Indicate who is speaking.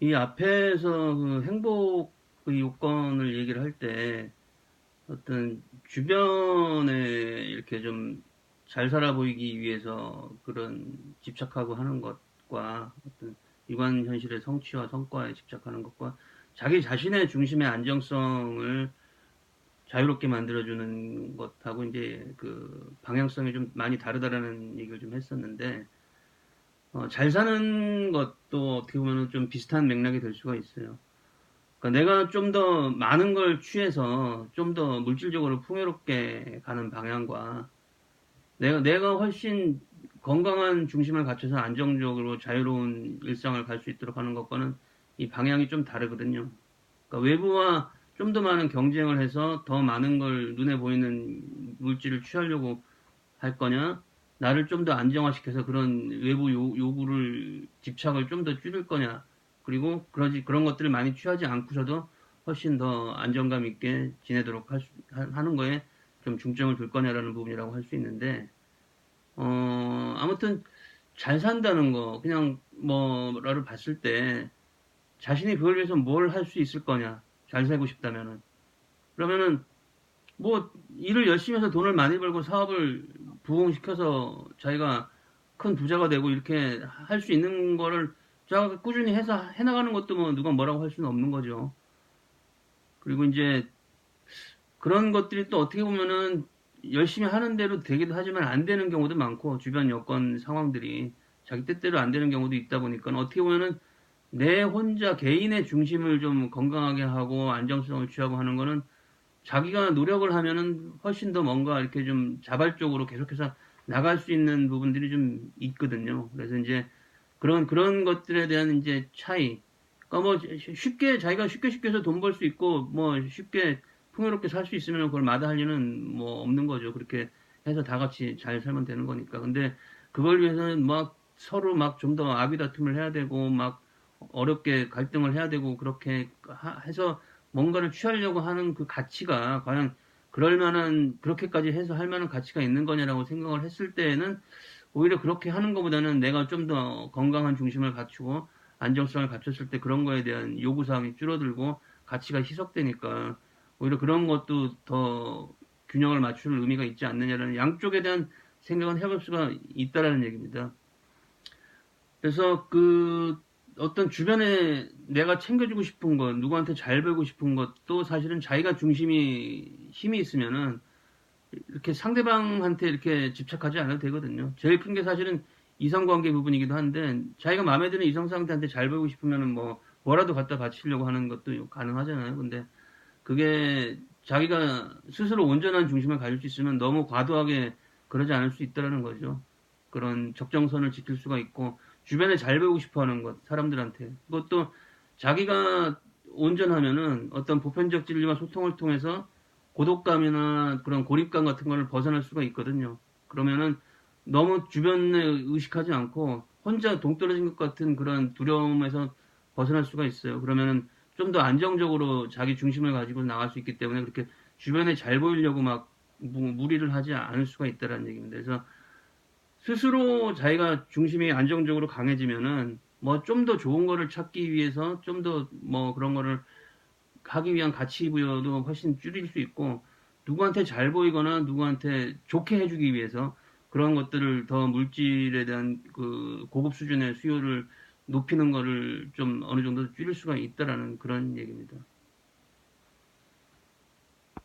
Speaker 1: 이 앞에서 그 행복의 요건을 얘기를 할 때 어떤 주변에 이렇게 좀 잘 살아 보이기 위해서 그런 집착하고 하는 것과 어떤 유관 현실의 성취와 성과에 집착하는 것과 자기 자신의 중심의 안정성을 자유롭게 만들어주는 것하고 이제 그 방향성이 좀 많이 다르다라는 얘기를 좀 했었는데, 잘 사는 것도 어떻게 보면 좀 비슷한 맥락이 될 수가 있어요. 그러니까 내가 좀 더 많은 걸 취해서 좀 더 물질적으로 풍요롭게 가는 방향과 내가 훨씬 건강한 중심을 갖춰서 안정적으로 자유로운 일상을 갈 수 있도록 하는 것과는 이 방향이 좀 다르거든요. 그러니까 외부와 좀 더 많은 경쟁을 해서 더 많은 걸 눈에 보이는 물질을 취하려고 할 거냐, 나를 좀 더 안정화시켜서 그런 외부 요구를, 집착을 좀 더 줄일 거냐, 그리고 그런 것들을 많이 취하지 않고서도 훨씬 더 안정감 있게 지내도록 하는 거에 좀 중점을 둘 거냐라는 부분이라고 할 수 있는데, 아무튼 잘 산다는 거, 그냥 뭐라를 봤을 때 자신이 그걸 위해서 뭘 할 수 있을 거냐, 잘 살고 싶다면은. 그러면은 뭐 일을 열심히 해서 돈을 많이 벌고 사업을 부흥시켜서 자기가 큰 부자가 되고 이렇게 할 수 있는 거를 자기가 꾸준히 해서 해나가는 것도 뭐 누가 뭐라고 할 수는 없는 거죠. 그리고 이제 그런 것들이 또 어떻게 보면은 열심히 하는 대로 되기도 하지만 안 되는 경우도 많고, 주변 여건 상황들이 자기 뜻대로 안 되는 경우도 있다 보니까 어떻게 보면은 내 혼자 개인의 중심을 좀 건강하게 하고 안정성을 취하고 하는 거는 자기가 노력을 하면은 훨씬 더 뭔가 이렇게 좀 자발적으로 계속해서 나갈 수 있는 부분들이 좀 있거든요. 그래서 이제 그런 것들에 대한 이제 차이. 그러니까 뭐 쉽게 자기가 쉽게 해서 돈 벌 수 있고 뭐 쉽게 풍요롭게 살 수 있으면 그걸 마다할 리는 뭐 없는 거죠. 그렇게 해서 다 같이 잘 살면 되는 거니까. 근데 그걸 위해서는 막 서로 막 좀 더 아비다툼을 해야 되고 막 어렵게 갈등을 해야 되고 그렇게 해서 뭔가를 취하려고 하는 그 가치가 과연 그럴 만한, 그렇게까지 해서 할 만한 가치가 있는 거냐라고 생각을 했을 때에는 오히려 그렇게 하는 것보다는 내가 좀 더 건강한 중심을 갖추고 안정성을 갖췄을 때 그런 거에 대한 요구사항이 줄어들고 가치가 희석되니까 오히려 그런 것도 더 균형을 맞추는 의미가 있지 않느냐라는, 양쪽에 대한 생각은 해볼 수가 있다라는 얘기입니다. 그래서 그 어떤 주변에 내가 챙겨주고 싶은 것, 누구한테 잘 보이고 싶은 것도 사실은 자기가 중심이 힘이 있으면은 이렇게 상대방한테 이렇게 집착하지 않아도 되거든요. 제일 큰 게 사실은 이성관계 부분이기도 한데, 자기가 마음에 드는 이성 상대한테 잘 보이고 싶으면은 뭐라도 갖다 바치려고 하는 것도 가능하잖아요. 근데 그게 자기가 스스로 온전한 중심을 가질 수 있으면 너무 과도하게 그러지 않을 수 있다라는 거죠. 그런 적정선을 지킬 수가 있고, 주변에 잘 보이고 싶어 하는 것, 사람들한테. 그것도 자기가 온전하면은 어떤 보편적 진리와 소통을 통해서 고독감이나 그런 고립감 같은 걸 벗어날 수가 있거든요. 그러면은 너무 주변에 의식하지 않고 혼자 동떨어진 것 같은 그런 두려움에서 벗어날 수가 있어요. 그러면은 좀 더 안정적으로 자기 중심을 가지고 나갈 수 있기 때문에 그렇게 주변에 잘 보이려고 막 무리를 하지 않을 수가 있다는 얘기입니다. 그래서 스스로 자기가 중심이 안정적으로 강해지면은 뭐 좀 더 좋은 거를 찾기 위해서 좀 더 뭐 그런 거를 하기 위한 가치 부여도 훨씬 줄일 수 있고, 누구한테 잘 보이거나 누구한테 좋게 해주기 위해서 그런 것들을 더 물질에 대한 그 고급 수준의 수요를 높이는 거를 좀 어느 정도 줄일 수가 있다라는 그런 얘기입니다.